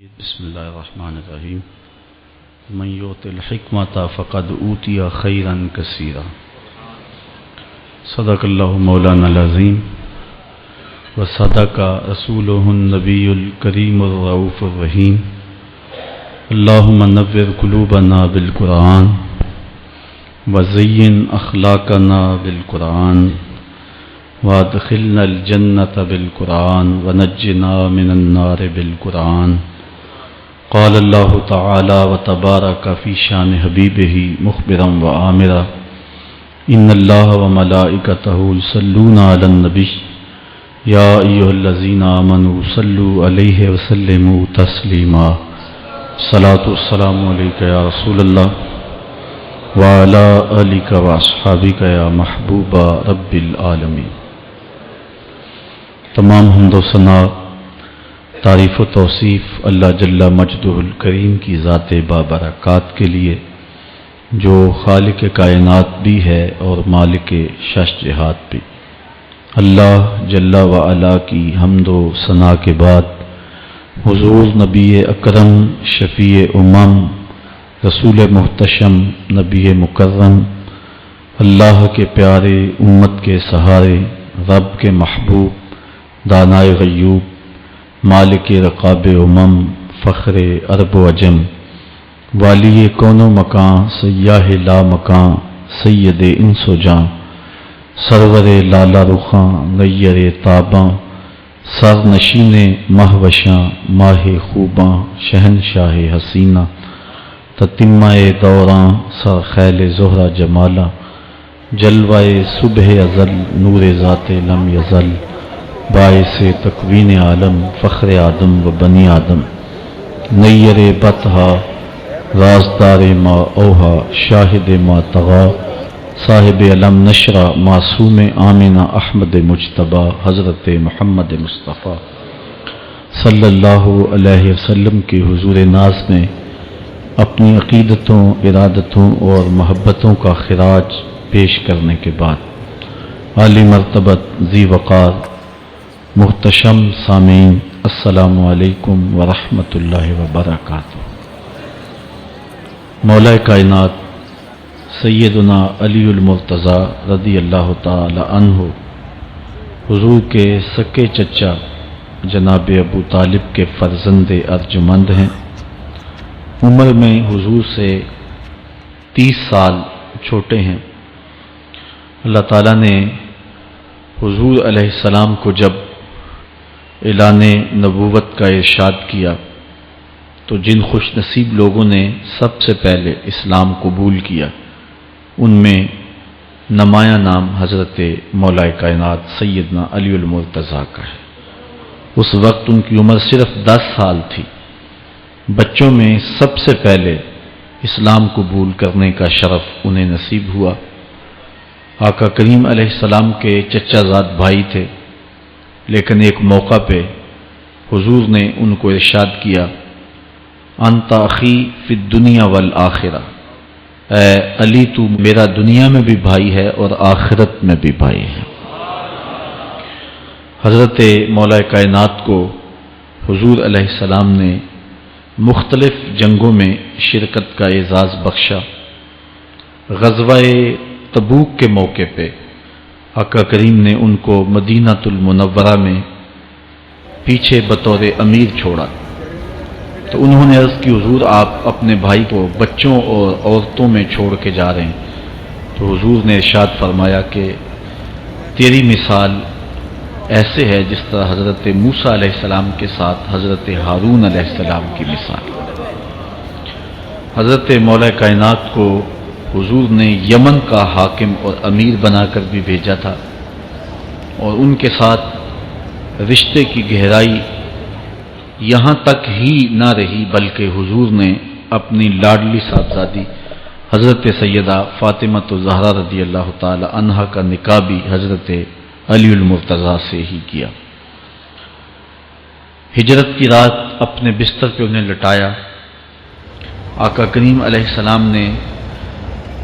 بسم اللہ الرحمن الرحیم من یؤت الحکمۃ فقد اوتی خیرا کثیرا صدق اللہ مولانا العظیم وصدق رسولہ النبی الکریم الرؤوف الرحیم اللہم نور قلوبنا بالقرآن وزین اخلاقنا بالقرآن وادخلنا الجنۃ بالقرآن ونجنا من النار بالقرآن قال اللہ تعالی وتبارک فی شان حبیبہ مخبرا وآمرا ان اللہ وملائکتہ یصلون علی النبی یا ایھا الذین آمنوا صلوا علیہ وسلموا تسلیما صلاۃ والسلام علیک یا رسول اللہ وعلی آلک واصحابک یا محبوب رب العالمین۔ تمام حمد و ثنا تعریف و توصیف اللہ جل مجدہ الکریم کی ذات بابرکات کے لیے جو خالق کائنات بھی ہے اور مالک شش جہات بھی۔ اللہ جل وعلا کی حمد و ثنا کے بعد حضور نبی اکرم شفیع امم رسول محتشم نبی مکرم اللہ کے پیارے امت کے سہارے رب کے محبوب دانائے غیوب مالک رقاب امم فخر عرب و عجم والی کون و مکان سیاہ لا مکان سید انس و جاں سرور لالا رخاں غیر تاباں سر نشین مہوشاں ماہ خوباں شہنشاہ حسینہ تتمہ دوراں سر خیل زہرہ جمالہ جلوہ صبح ازل نور ذات لم یزل باعث تکوین عالم فخر آدم و بنی آدم نیر بطحا رازدار ما اوہا شاہد ما تغا صاحب علم نشرہ معصوم آمنہ احمد مجتبی حضرت محمد مصطفیٰ صلی اللہ علیہ وسلم کے حضور ناز میں اپنی عقیدتوں ارادتوں اور محبتوں کا خراج پیش کرنے کے بعد عالی مرتبت ذی وقار محتشم سامعین السلام علیکم ورحمۃ اللہ وبرکاتہ۔ مولا کائنات سیدنا علی المرتضیٰ رضی اللہ تعالی عنہ حضور کے سکے چچا جناب ابو طالب کے فرزند ارجمند ہیں۔ عمر میں حضور سے 30 سال چھوٹے ہیں۔ اللہ تعالیٰ نے حضور علیہ السلام کو جب اعلان نبوت کا ارشاد کیا تو جن خوش نصیب لوگوں نے سب سے پہلے اسلام قبول کیا ان میں نمایاں نام حضرت مولا کائنات سیدنا علی المرتضیٰ کا ہے۔ اس وقت ان کی عمر صرف 10 سال تھی۔ بچوں میں سب سے پہلے اسلام قبول کرنے کا شرف انہیں نصیب ہوا۔ آقا کریم علیہ السلام کے چچا زاد بھائی تھے، لیکن ایک موقع پہ حضور نے ان کو ارشاد کیا انت اخی فی الدنیا والآخرہ، اے علی تو میرا دنیا میں بھی بھائی ہے اور آخرت میں بھی بھائی ہے۔ حضرت مولا کائنات کو حضور علیہ السلام نے مختلف جنگوں میں شرکت کا اعزاز بخشا۔ غزوہ تبوک کے موقع پہ آقا کریم نے ان کو مدینہ المنورہ میں پیچھے بطور امیر چھوڑا تو انہوں نے عرض کی حضور آپ اپنے بھائی کو بچوں اور عورتوں میں چھوڑ کے جا رہے ہیں، تو حضور نے ارشاد فرمایا کہ تیری مثال ایسے ہے جس طرح حضرت موسیٰ علیہ السلام کے ساتھ حضرت ہارون علیہ السلام کی مثال۔ حضرت مولا کائنات کو حضور نے یمن کا حاکم اور امیر بنا کر بھی بھیجا تھا، اور ان کے ساتھ رشتے کی گہرائی یہاں تک ہی نہ رہی بلکہ حضور نے اپنی لاڈلی صاحبزادی حضرت سیدہ فاطمہ الزہرا رضی اللہ تعالی عنہا کا نکاح بھی حضرت علی المرتضیٰ سے ہی کیا۔ ہجرت کی رات اپنے بستر پہ انہیں لٹایا۔ آقا کریم علیہ السلام نے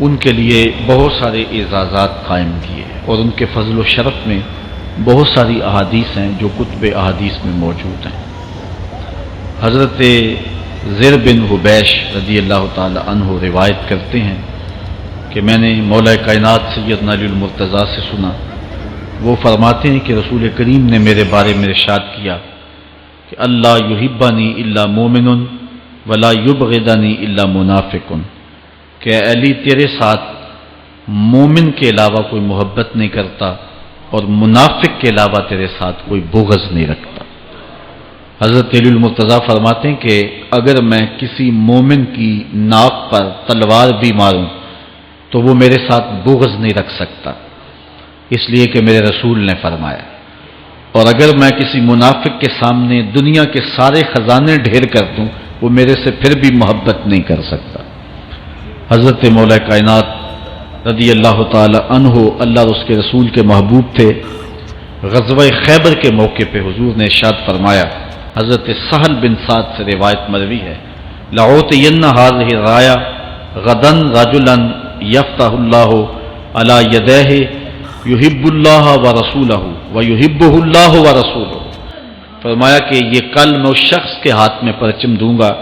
ان کے لیے بہت سارے اعزازات قائم کیے اور ان کے فضل و شرف میں بہت ساری احادیث ہیں جو کتب احادیث میں موجود ہیں۔ حضرت زر بن حبیش رضی اللہ تعالی عنہ روایت کرتے ہیں کہ میں نے مولا کائنات سیدنا علی المرتضیٰ سے سنا، وہ فرماتے ہیں کہ رسول کریم نے میرے بارے میں ارشاد کیا کہ اللہ یحبنی الا مومن ولا یبغضنی الا منافق، کہ اے علی تیرے ساتھ مومن کے علاوہ کوئی محبت نہیں کرتا اور منافق کے علاوہ تیرے ساتھ کوئی بغض نہیں رکھتا۔ حضرت علی المرتضیٰ فرماتے ہیں کہ اگر میں کسی مومن کی ناک پر تلوار بھی ماروں تو وہ میرے ساتھ بغض نہیں رکھ سکتا، اس لیے کہ میرے رسول نے فرمایا، اور اگر میں کسی منافق کے سامنے دنیا کے سارے خزانے ڈھیر کر دوں وہ میرے سے پھر بھی محبت نہیں کر سکتا۔ حضرت مولا کائنات رضی اللہ تعالی عنہ اللہ اور اس کے رسول کے محبوب تھے۔ غزوہ خیبر کے موقع پہ حضور نے ارشاد فرمایا، حضرت سہل بن سعد سے روایت مروی ہے، لأعطین هذه الرایا غدا رجلا یفتح اللہ علی یدیہ یحب اللہ ورسولہ ویحبہ اللہ ورسولہ، فرمایا کہ یہ کل میں اس شخص کے ہاتھ میں پرچم دوں گا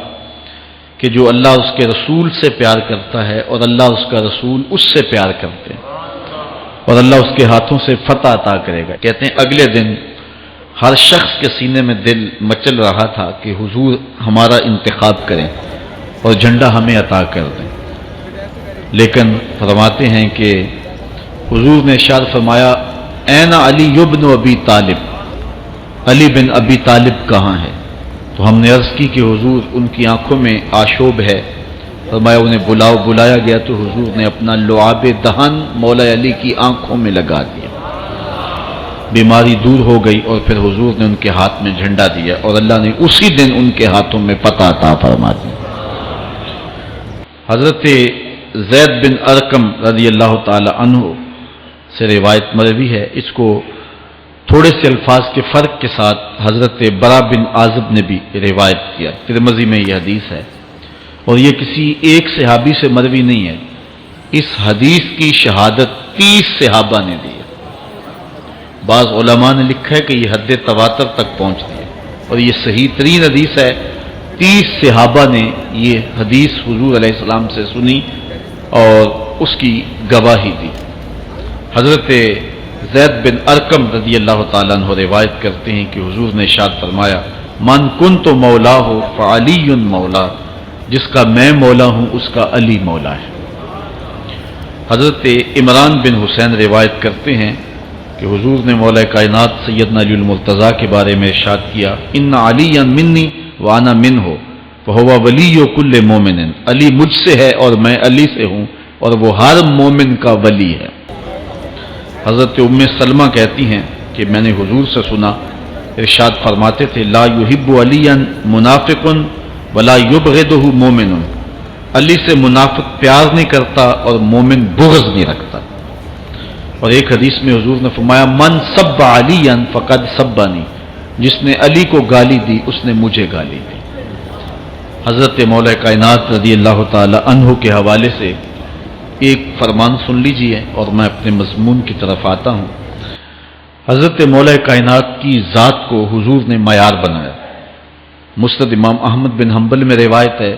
کہ جو اللہ اس کے رسول سے پیار کرتا ہے اور اللہ اس کا رسول اس سے پیار کرتے ہیں، اور اللہ اس کے ہاتھوں سے فتح عطا کرے گا۔ کہتے ہیں اگلے دن ہر شخص کے سینے میں دل مچل رہا تھا کہ حضور ہمارا انتخاب کریں اور جھنڈا ہمیں عطا کر دیں، لیکن فرماتے ہیں کہ حضور نے ارشاد فرمایا، این علی بن ابی طالب، علی بن ابی طالب کہاں ہے؟ تو ہم نے عرض کی کہ حضور ان کی آنکھوں میں آشوب ہے، فرمایا انہیں بلاؤ۔ بلایا گیا تو حضور نے اپنا لعاب دہن مولا علی کی آنکھوں میں لگا دیا، بیماری دور ہو گئی، اور پھر حضور نے ان کے ہاتھ میں جھنڈا دیا اور اللہ نے اسی دن ان کے ہاتھوں میں فتح عطا فرما دی۔ حضرت زید بن ارقم رضی اللہ تعالی عنہ سے روایت مروی ہے، اس کو تھوڑے سے الفاظ کے فرق کے ساتھ حضرت برا بن عازب نے بھی روایت کیا، ترمذی میں یہ حدیث ہے، اور یہ کسی ایک صحابی سے مروی نہیں ہے، اس حدیث کی شہادت 30 صحابہ نے دی ہے۔ بعض علماء نے لکھا ہے کہ یہ حد تواتر تک پہنچتی ہے، اور یہ صحیح ترین حدیث ہے۔ 30 صحابہ نے یہ حدیث حضور علیہ السلام سے سنی اور اس کی گواہی دی۔ حضرت زید بن ارقم رضی اللہ تعالیٰ عنہ روایت کرتے ہیں کہ حضور نے ارشاد فرمایا، من کنت مولا ہو فعلی مولا، جس کا میں مولا ہوں اس کا علی مولا ہے۔ حضرت عمران بن حسین روایت کرتے ہیں کہ حضور نے مولا کائنات سیدنا علی المرتضیٰ کے بارے میں ارشاد کیا، ان علی منی وانا منہ فہو ولی کل مومن، علی مجھ سے ہے اور میں علی سے ہوں اور وہ ہر مومن کا ولی ہے۔ حضرت ام سلمہ کہتی ہیں کہ میں نے حضور سے سنا، ارشاد فرماتے تھے، لا یحب علی منافق ولا یبغضہ مومن، علی سے منافق پیار نہیں کرتا اور مومن بغض نہیں رکھتا۔ اور ایک حدیث میں حضور نے فرمایا، من سب علی فقد سبنی، جس نے علی کو گالی دی اس نے مجھے گالی دی۔ حضرت مولا کائنات رضی اللہ تعالی عنہ کے حوالے سے ایک فرمان سن لیجئے اور میں اپنے مضمون کی طرف آتا ہوں۔ حضرت مولا کائنات کی ذات کو حضور نے معیار بنایا۔ مسند امام احمد بن حنبل میں روایت ہے،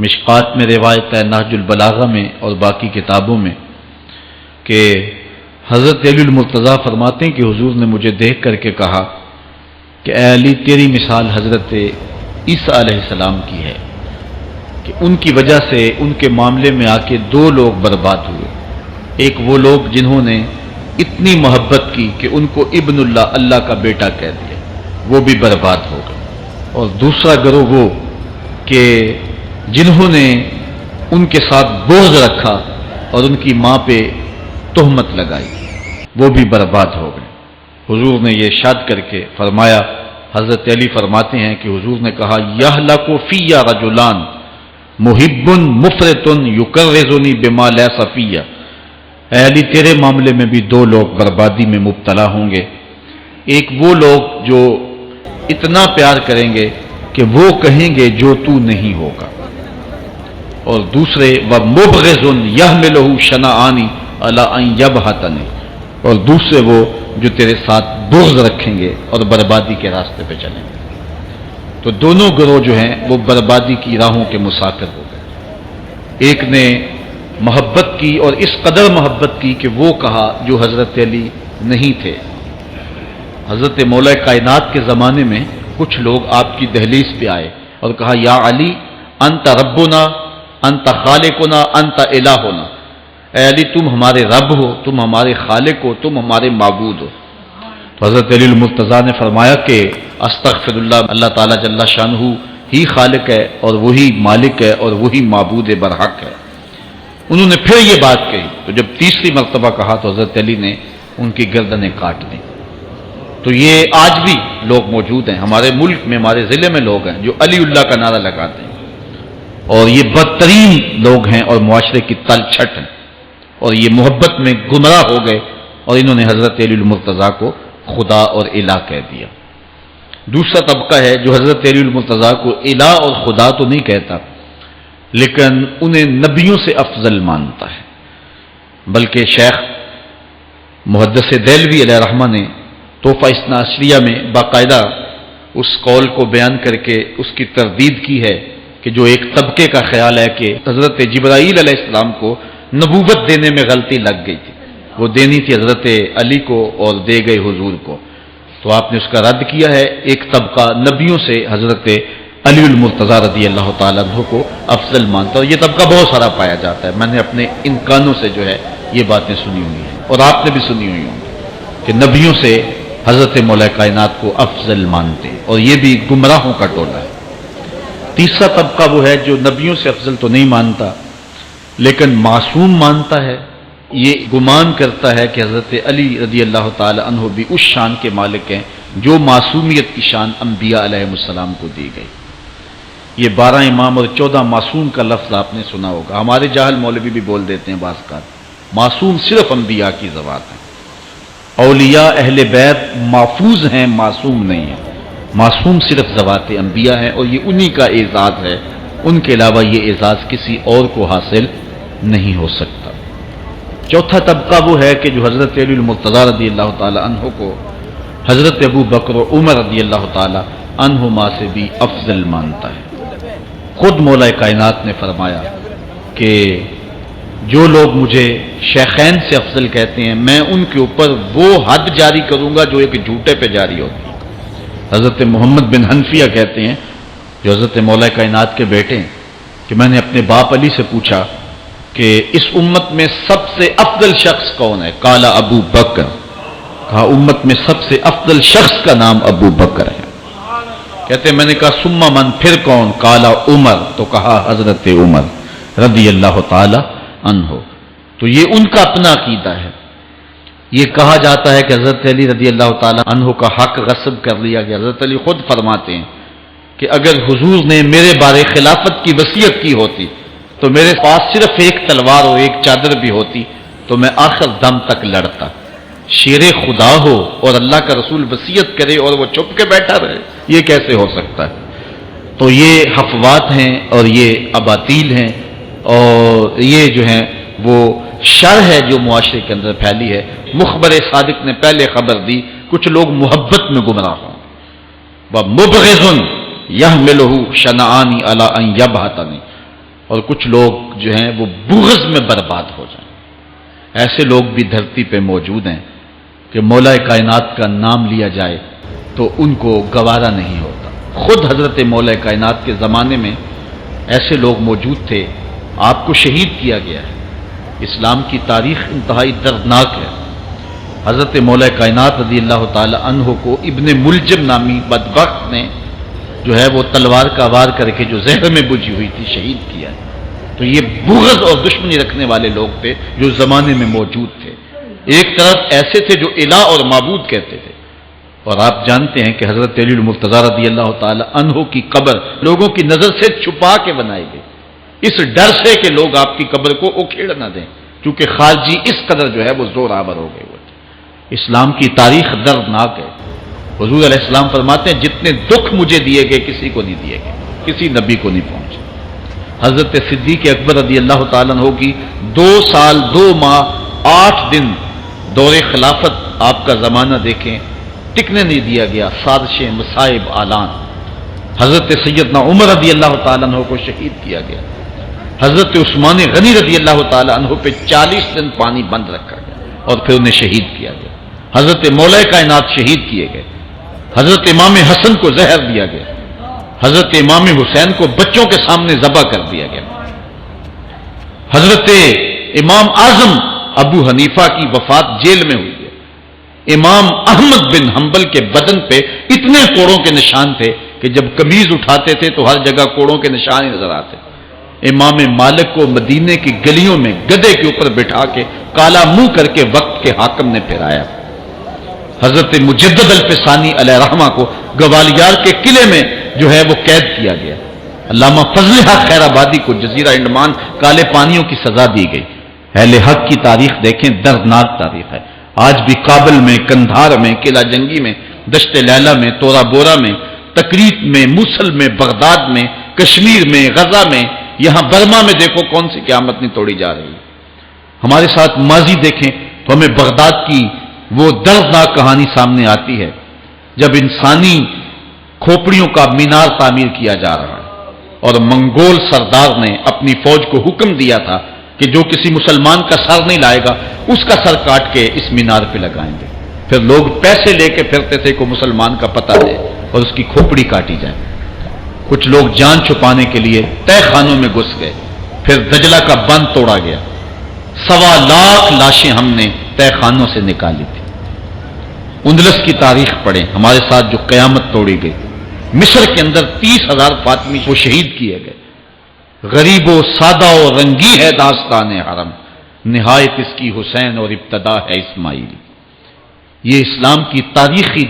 مشکات میں روایت ہے، نہج البلاغہ میں اور باقی کتابوں میں، کہ حضرت علی المرتضیٰ فرماتے ہیں کہ حضور نے مجھے دیکھ کر کے کہا کہ اے علی تیری مثال حضرت عیسیٰ علیہ السلام کی ہے، کہ ان کی وجہ سے ان کے معاملے میں آ کے 2 لوگ برباد ہوئے، ایک وہ لوگ جنہوں نے اتنی محبت کی کہ ان کو ابن اللہ، اللہ کا بیٹا کہہ دیا، وہ بھی برباد ہو گئے، اور دوسرا گروہ وہ کہ جنہوں نے ان کے ساتھ بغض رکھا اور ان کی ماں پہ تہمت لگائی، وہ بھی برباد ہو گئے۔ حضور نے یہ ارشاد کر کے فرمایا، حضرت علی فرماتے ہیں کہ حضور نے کہا، یہلک فی رجلان محب مفرط یکرزنی بما لیس فی، اے علی تیرے معاملے میں بھی 2 لوگ بربادی میں مبتلا ہوں گے، ایک وہ لوگ جو اتنا پیار کریں گے کہ وہ کہیں گے جو تو نہیں ہوگا، اور دوسرے ومبغض یحملہ شنآنی علی ان یبہتنی، اور دوسرے وہ جو تیرے ساتھ بغض رکھیں گے اور بربادی کے راستے پہ چلیں گے۔ تو دونوں گروہ جو ہیں وہ بربادی کی راہوں کے مسافر ہو گئے۔ ایک نے محبت کی اور اس قدر محبت کی کہ وہ کہا جو حضرت علی نہیں تھے۔ حضرت مولا کائنات کے زمانے میں کچھ لوگ آپ کی دہلیز پہ آئے اور کہا یا علی انت ربنا انت خالقنا انت الہنا، اے علی تم ہمارے رب ہو، تم ہمارے خالق ہو، تم ہمارے معبود ہو۔ تو حضرت علی المرتضیٰ نے فرمایا کہ استغفر اللہ، اللہ تعالیٰ جل شانہ ہی خالق ہے اور وہی مالک ہے اور وہی معبود برحق ہے۔ انہوں نے پھر یہ بات کہی تو جب تیسری مرتبہ کہا تو حضرت علی نے ان کی گردنیں کاٹ دیں۔ تو یہ آج بھی لوگ موجود ہیں ہمارے ملک میں، ہمارے ضلع میں لوگ ہیں جو علی اللہ کا نعرہ لگاتے ہیں، اور یہ بدترین لوگ ہیں اور معاشرے کی تل چھٹ ہیں، اور یہ محبت میں گمراہ ہو گئے اور انہوں نے حضرت علی المرتضیٰ کو خدا اور الہ کہہ دیا۔ دوسرا طبقہ ہے جو حضرت علی المرتضیٰ کو الہ اور خدا تو نہیں کہتا، لیکن انہیں نبیوں سے افضل مانتا ہے۔ بلکہ شیخ محدث دہلوی علیہ رحمہ نے تحفہ اثنا عشریہ میں باقاعدہ اس قول کو بیان کر کے اس کی تردید کی ہے کہ جو ایک طبقے کا خیال ہے کہ حضرت جبرائیل علیہ السلام کو نبوت دینے میں غلطی لگ گئی تھی، وہ دینی تھی حضرت علی کو اور دے گئے حضور کو، تو آپ نے اس کا رد کیا ہے۔ ایک طبقہ نبیوں سے حضرت علی المرتضیٰ رضی اللہ تعالیٰ عنہ کو افضل مانتا ہے، اور یہ طبقہ بہت سارا پایا جاتا ہے۔ میں نے اپنے ان کانوں سے جو ہے یہ باتیں سنی ہوئی ہیں اور آپ نے بھی سنی ہوئی ہوں کہ نبیوں سے حضرت مولا کائنات کو افضل مانتے ہیں، اور یہ بھی گمراہوں کا ٹولہ ہے۔ تیسرا طبقہ وہ ہے جو نبیوں سے افضل تو نہیں مانتا لیکن معصوم مانتا ہے، یہ گمان کرتا ہے کہ حضرت علی رضی اللہ تعالی عنہ بھی اس شان کے مالک ہیں جو معصومیت کی شان انبیاء علیہ السلام کو دی گئی۔ یہ 12 امام اور 14 معصوم کا لفظ آپ نے سنا ہوگا، ہمارے جاہل مولوی بھی بول دیتے ہیں بعض کا، معصوم صرف انبیاء کی ذوات ہیں۔ اولیاء اہل بیت محفوظ ہیں، معصوم نہیں ہیں، معصوم صرف ذوات انبیاء ہیں، اور یہ انہی کا اعزاز ہے، ان کے علاوہ یہ اعزاز کسی اور کو حاصل نہیں ہو سکتا۔ چوتھا طبقہ وہ ہے کہ جو حضرت علی المرتضیٰ رضی اللہ تعالی عنہ کو حضرت ابو بکر و عمر رضی اللہ تعالی عنہما سے بھی افضل مانتا ہے۔ خود مولا کائنات نے فرمایا کہ جو لوگ مجھے شیخین سے افضل کہتے ہیں میں ان کے اوپر وہ حد جاری کروں گا جو ایک جھوٹے پہ جاری ہوتی ہے۔ حضرت محمد بن حنفیہ کہتے ہیں جو حضرت مولا کائنات کے بیٹے ہیں کہ میں نے اپنے باپ علی سے پوچھا کہ اس امت میں سب سے افضل شخص کون ہے؟ قال ابو بکر، کہا امت میں سب سے افضل شخص کا نام ابو بکر ہے۔ کہتے ہیں میں نے کہا ثم من، پھر کون؟ قال عمر، تو کہا حضرت عمر رضی اللہ تعالی عنہ۔ تو یہ ان کا اپنا عقیدہ ہے۔ یہ کہا جاتا ہے کہ حضرت علی رضی اللہ تعالی عنہ کا حق غصب کر لیا گیا۔ حضرت علی خود فرماتے ہیں کہ اگر حضور نے میرے بارے خلافت کی وصیت کی ہوتی تو میرے پاس صرف ایک تلوار اور ایک چادر بھی ہوتی تو میں آخر دم تک لڑتا۔ شیر خدا ہو اور اللہ کا رسول وصیت کرے اور وہ چھپ کے بیٹھا رہے، یہ کیسے ہو سکتا ہے؟ تو یہ حفوات ہیں اور یہ اباطیل ہیں، اور یہ جو ہیں وہ شر ہے جو معاشرے کے اندر پھیلی ہے۔ مخبر صادق نے پہلے خبر دی کچھ لوگ محبت میں گمراہ ہوں، وَمُبْغِضٌ يَحْمِلُهُ شَنَآنِ عَلَىٰ أَن يَبْهَتَنِ، اور کچھ لوگ جو ہیں وہ بغض میں برباد ہو جائیں۔ ایسے لوگ بھی دھرتی پہ موجود ہیں کہ مولا کائنات کا نام لیا جائے تو ان کو گوارا نہیں ہوتا۔ خود حضرت مولا کائنات کے زمانے میں ایسے لوگ موجود تھے، آپ کو شہید کیا گیا ہے۔ اسلام کی تاریخ انتہائی دردناک ہے۔ حضرت مولا کائنات رضی اللہ تعالی عنہ کو ابن ملجم نامی بدبخت نے جو ہے وہ تلوار کا وار کر کے جو زہر میں بجھی ہوئی تھی شہید کیا ہے۔ تو یہ بغض اور دشمنی رکھنے والے لوگ تھے جو زمانے میں موجود تھے۔ ایک طرف ایسے تھے جو الہ اور معبود کہتے تھے، اور آپ جانتے ہیں کہ حضرت علی المرتضیٰ رضی اللہ تعالی عنہ کی قبر لوگوں کی نظر سے چھپا کے بنائی گئی، اس ڈر سے کہ لوگ آپ کی قبر کو اکھیڑ نہ دیں، کیونکہ خارجی اس قدر جو ہے وہ زور آور ہو گئے ہوئے تھے۔ اسلام کی تاریخ دردناک ہے۔ حضور علیہ السلام فرماتے ہیں جتنے دکھ مجھے دیے گئے کسی کو نہیں دیے گئے، کسی نبی کو نہیں پہنچے۔ حضرت صدیق اکبر رضی اللہ تعالیٰ عنہ کی 2 سال 2 ماہ 8 دن دور خلافت، آپ کا زمانہ دیکھیں، ٹکنے نہیں دیا گیا، سازشیں، مصائب، اعلان۔ حضرت سیدنا عمر رضی اللہ تعالیٰ عنہ کو شہید کیا گیا، حضرت عثمان غنی رضی اللہ تعالیٰ عنہ پہ 40 دن پانی بند رکھا گیا اور پھر انہیں شہید کیا گیا، حضرت مولا کائنات شہید کیے گئے، حضرت امام حسن کو زہر دیا گیا، حضرت امام حسین کو بچوں کے سامنے ذبح کر دیا گیا، حضرت امام اعظم ابو حنیفہ کی وفات جیل میں ہوئی ہے، امام احمد بن حنبل کے بدن پہ اتنے کوڑوں کے نشان تھے کہ جب قمیض اٹھاتے تھے تو ہر جگہ کوڑوں کے نشان ہی نظر آتے۔ امام مالک کو مدینے کی گلیوں میں گدھے کے اوپر بٹھا کے کالا منہ کر کے وقت کے حاکم نے پھرایا۔ حضرت مجدد الفسانی علیہ رحمہ کو گوالیار کے قلعے میں جو ہے وہ قید کیا گیا۔ علامہ فضل حق خیر آبادی کو جزیرہ انڈمان کالے پانیوں کی سزا دی گئی۔ اہل حق کی تاریخ دیکھیں، دردناک تاریخ ہے۔ آج بھی کابل میں، کندھار میں، قلعہ جنگی میں، دشت لیلہ میں، تورا بورا میں، تکریت میں، موصل میں، بغداد میں، کشمیر میں، غزہ میں، یہاں برما میں دیکھو کون سی قیامت نہیں توڑی جا رہی ہے۔ ہمارے ساتھ ماضی دیکھیں تو ہمیں بغداد کی وہ دردناک کہانی سامنے آتی ہے جب انسانی کھوپڑیوں کا مینار تعمیر کیا جا رہا ہے اور منگول سردار نے اپنی فوج کو حکم دیا تھا کہ جو کسی مسلمان کا سر نہیں لائے گا اس کا سر کاٹ کے اس مینار پہ لگائیں گے۔ پھر لوگ پیسے لے کے پھرتے تھے کہ مسلمان کا پتہ دے اور اس کی کھوپڑی کاٹی جائے۔ کچھ لوگ جان چھپانے کے لیے تہہ خانوں میں گھس گئے، پھر دجلہ کا بند توڑا گیا، 1.25 لاکھ لاشیں ہم نے تہہ خانوں سے نکالی تھی۔ اندلس کی تاریخ پڑھیں، ہمارے ساتھ جو قیامت توڑی گئی۔ مصر کے اندر 30,000 فاطمی وہ شہید کیے گئے۔ غریب و سادہ و رنگی ہے داستان حرم، نہایت اس کی حسین اور ابتدا ہے اسماعیل۔ یہ اسلام کی تاریخی